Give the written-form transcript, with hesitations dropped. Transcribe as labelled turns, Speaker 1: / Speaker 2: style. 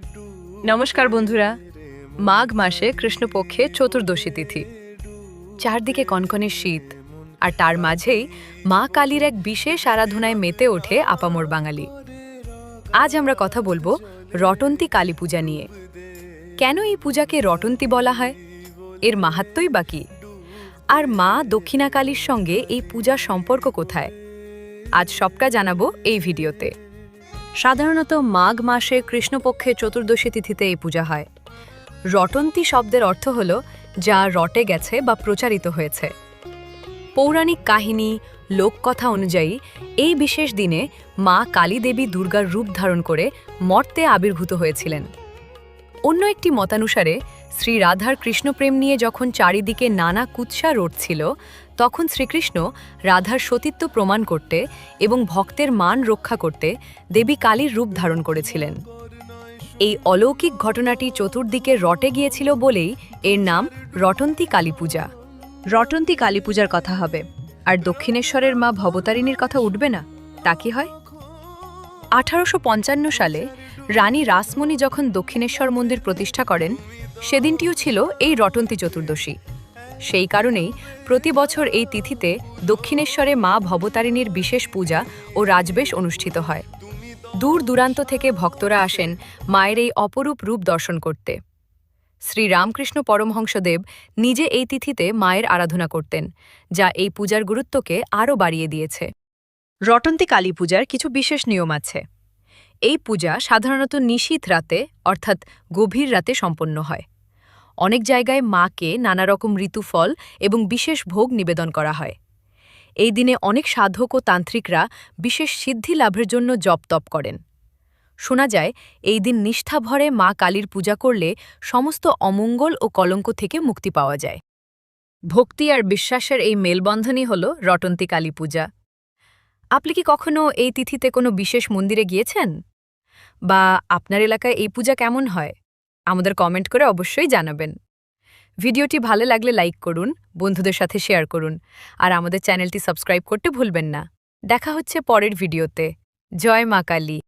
Speaker 1: নমস্কার বন্ধুরা। মাঘ মাসে কৃষ্ণপক্ষে চতুর্দশী তিথি, চারদিকে কনকনে শীত, আর তার মাঝেই মা কালীর এক বিশেষ আরাধনায় মেতে ওঠে আপামর বাঙালি। আজ আমরা কথা বলবো রটন্তী কালী পূজা নিয়ে। কেন এই পূজাকে রটন্তী বলা হয়, এর মাহাত্ম্যই বা কী, আর মা দক্ষিণা কালীর সঙ্গে এই পূজার সম্পর্ক কোথায়, আজ সবটা জানাবো এই ভিডিওতে। সাধারণত মাঘ মাসে কৃষ্ণপক্ষে চতুর্দশী তিথিতে এই পূজা হয়। রটন্তী শব্দের অর্থ হল যা রটে গেছে বা প্রচারিত হয়েছে। পৌরাণিক কাহিনী, লোককথা অনুযায়ী এই বিশেষ দিনে মা কালী দেবী দুর্গার রূপ ধারণ করে মর্তে আবির্ভূত হয়েছিলেন। অন্য একটি মতানুসারে শ্রী রাধার কৃষ্ণপ্রেম নিয়ে যখন চারিদিকে নানা কুৎসা রটছিল, তখন শ্রীকৃষ্ণ রাধার সতীত্ব প্রমাণ করতে এবং ভক্তের মান রক্ষা করতে দেবী কালীর রূপ ধারণ করেছিলেন। এই অলৌকিক ঘটনাটি চতুর্দিকে রটে গিয়েছিল বলেই এর নাম রটন্তী কালী পূজা। রটন্তী কালী পূজার কথা হবে, আর দক্ষিণেশ্বরের মা ভবতারিণীর কথা উঠবে না, তা কি হয়? 1855 সালে রানী রাসমণি যখন দক্ষিণেশ্বর মন্দির প্রতিষ্ঠা করেন, সেদিনটিও ছিল এই রটন্তী চতুর্দশী। সেই কারণেই প্রতি বছর এই তিথিতে দক্ষিণেশ্বরে মা ভবতারিণীর বিশেষ পূজা ও রাজবেশ অনুষ্ঠিত হয়। দূর দূরান্ত থেকে ভক্তরা আসেন মায়ের এই অপরূপ রূপ দর্শন করতে। শ্রী রামকৃষ্ণ পরমহংসদেব নিজে এই তিথিতে মায়ের আরাধনা করতেন, যা এই পূজার গুরুত্বকে আরও বাড়িয়ে দিয়েছে। রটন্তী কালী পূজার কিছু বিশেষ নিয়ম আছে। এই পূজা সাধারণত নিশীথ রাতে, অর্থাৎ গভীর রাতে সম্পন্ন হয়। অনেক জায়গায় মাকে নানা রকম ঋতুফল এবং বিশেষ ভোগ নিবেদন করা হয়। এই দিনে অনেক সাধক ও তান্ত্রিকরা বিশেষ সিদ্ধি লাভের জন্য জপ তপ করেন। শোনা যায় এই দিন নিষ্ঠাভরে মা কালীর পূজা করলে সমস্ত অমঙ্গল ও কলঙ্ক থেকে মুক্তি পাওয়া যায়। ভক্তি আর বিশ্বাসের এই মেলবন্ধনই হল রটন্তী কালী পূজা। আপনি কি কখনো এই তিথিতে কোনো বিশেষ মন্দিরে গিয়েছেন? বা আপনার এলাকায় এই পূজা কেমন হয়? আমাদের কমেন্ট করে অবশ্যই জানাবেন। ভিডিওটি ভালো লাগলে লাইক করুন, বন্ধুদের সাথে শেয়ার করুন, আর আমাদের চ্যানেলটি সাবস্ক্রাইব করতে ভুলবেন না। দেখা হচ্ছে পরের ভিডিওতে। জয় মা কালী।